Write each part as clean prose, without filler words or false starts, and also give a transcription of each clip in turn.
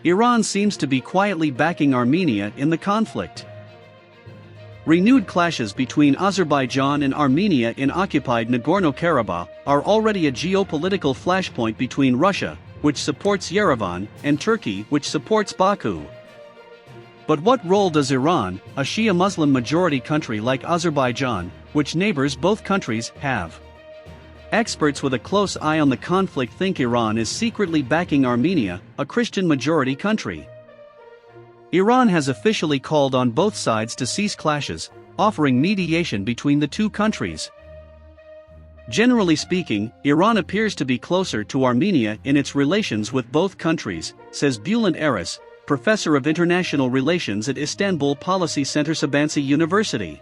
Iran seems to be quietly backing Armenia in the conflict. Renewed clashes between Azerbaijan and Armenia in occupied Nagorno-Karabakh are already a geopolitical flashpoint between Russia, which supports Yerevan, and Turkey, which supports Baku. But what role does Iran, a Shia-Muslim majority country like Azerbaijan, which neighbours both countries, have? Experts with a close eye on the conflict think Iran is secretly backing Armenia, a Christian majority country. Iran has officially called on both sides to cease clashes, offering mediation between the two countries. Generally speaking, Iran appears to be closer to Armenia in its relations with both countries, says Bulent Aras, professor of international relations at Istanbul Policy Center-Sabanci University.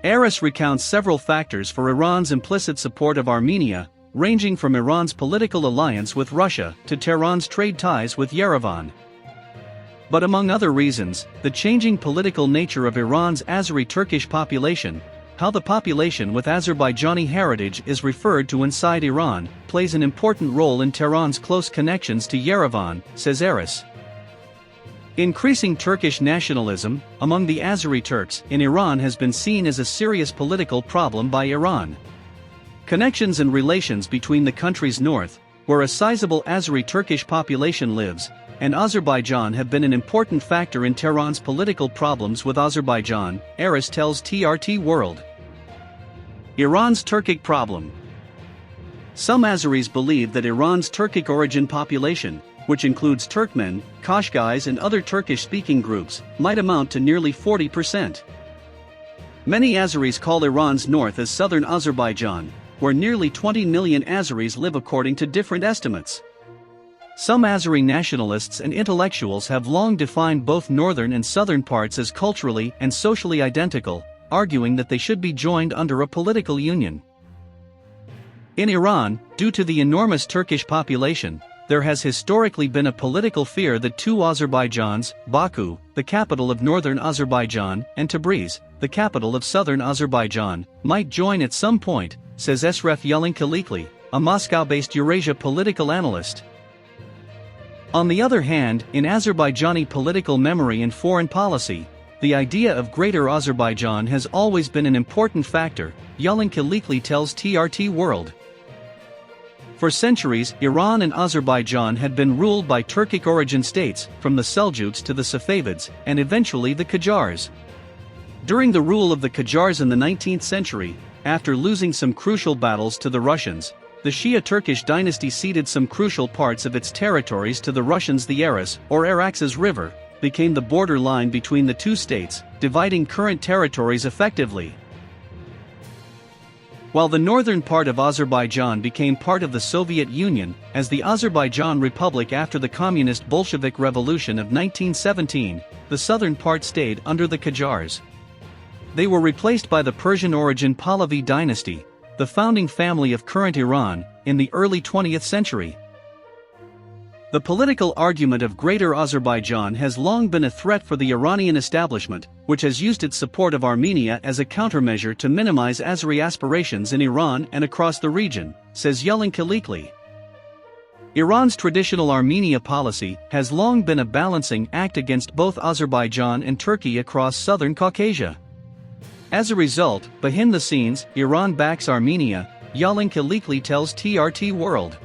Aras recounts several factors for Iran's implicit support of Armenia, ranging from Iran's political alliance with Russia to Tehran's trade ties with Yerevan. But among other reasons, the changing political nature of Iran's Azeri-Turkish population, how the population with Azerbaijani heritage is referred to inside Iran, plays an important role in Tehran's close connections to Yerevan, says Aras. Increasing Turkish nationalism among the Azeri Turks in Iran has been seen as a serious political problem by Iran. Connections and relations between the country's north, where a sizable Azeri Turkish population lives, and Azerbaijan have been an important factor in Tehran's political problems with Azerbaijan, Aras tells TRT World. Iran's Turkic problem. Some Azeris believe that Iran's Turkic origin population, which includes Turkmen, Kashgais and other Turkish-speaking groups, might amount to nearly 40%. Many Azeris call Iran's north as southern Azerbaijan, where nearly 20 million Azeris live according to different estimates. Some Azeri nationalists and intellectuals have long defined both northern and southern parts as culturally and socially identical, arguing that they should be joined under a political union. In Iran, due to the enormous Turkish population, there has historically been a political fear that two Azerbaijans, Baku, the capital of northern Azerbaijan, and Tabriz, the capital of southern Azerbaijan, might join at some point, says Esref Yelenkalikli, a Moscow-based Eurasia political analyst. On the other hand, in Azerbaijani political memory and foreign policy, the idea of Greater Azerbaijan has always been an important factor, Yelenkalikli tells TRT World. For centuries, Iran and Azerbaijan had been ruled by Turkic origin states, from the Seljuks to the Safavids, and eventually the Qajars. During the rule of the Qajars in the 19th century, after losing some crucial battles to the Russians, the Shia Turkish dynasty ceded some crucial parts of its territories to the Russians. The Aras, or Araxes River, became the border line between the two states, dividing current territories effectively. While the northern part of Azerbaijan became part of the Soviet Union, as the Azerbaijan Republic after the Communist Bolshevik Revolution of 1917, the southern part stayed under the Qajars. They were replaced by the Persian-origin Pahlavi dynasty, the founding family of current Iran, in the early 20th century. The political argument of Greater Azerbaijan has long been a threat for the Iranian establishment, which has used its support of Armenia as a countermeasure to minimize Azeri aspirations in Iran and across the region, says Yelenkalikli. Iran's traditional Armenia policy has long been a balancing act against both Azerbaijan and Turkey across southern Caucasia. As a result, behind the scenes, Iran backs Armenia, Yelenkalikli tells TRT World.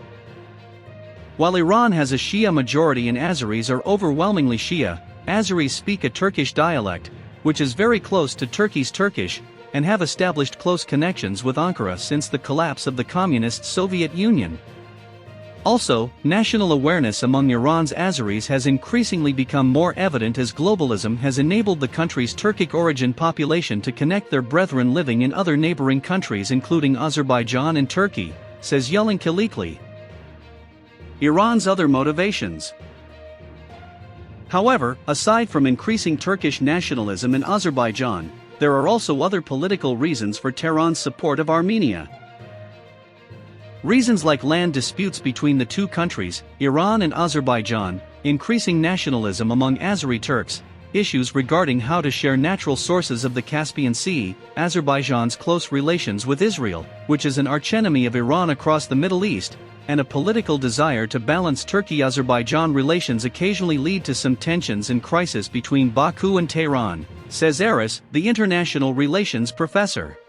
While Iran has a Shia majority and Azeris are overwhelmingly Shia, Azeris speak a Turkish dialect, which is very close to Turkey's Turkish, and have established close connections with Ankara since the collapse of the Communist Soviet Union. Also, national awareness among Iran's Azeris has increasingly become more evident as globalism has enabled the country's Turkic origin population to connect their brethren living in other neighboring countries including Azerbaijan and Turkey, says Yelenkalikli. Iran's other motivations. However, aside from increasing Turkish nationalism in Azerbaijan, there are also other political reasons for Tehran's support of Armenia. Reasons like land disputes between the two countries, Iran and Azerbaijan, increasing nationalism among Azeri Turks, issues regarding how to share natural sources of the Caspian Sea, Azerbaijan's close relations with Israel, which is an archenemy of Iran across the Middle East, and a political desire to balance Turkey-Azerbaijan relations occasionally lead to some tensions and crisis between Baku and Tehran, says Aras, the international relations professor.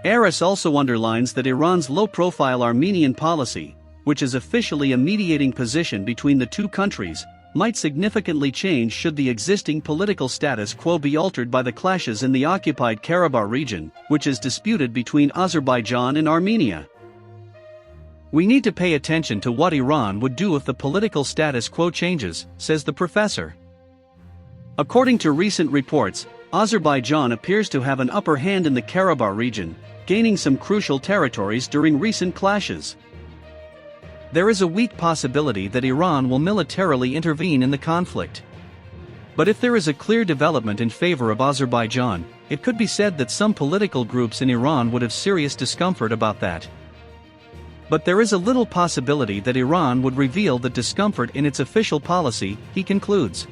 Aras also underlines that Iran's low-profile Armenian policy, which is officially a mediating position between the two countries, might significantly change should the existing political status quo be altered by the clashes in the occupied Karabakh region, which is disputed between Azerbaijan and Armenia. We need to pay attention to what Iran would do if the political status quo changes, says the professor. According to recent reports, Azerbaijan appears to have an upper hand in the Karabakh region, gaining some crucial territories during recent clashes. There is a weak possibility that Iran will militarily intervene in the conflict. But if there is a clear development in favor of Azerbaijan, it could be said that some political groups in Iran would have serious discomfort about that. But there is a little possibility that Iran would reveal that discomfort in its official policy, he concludes.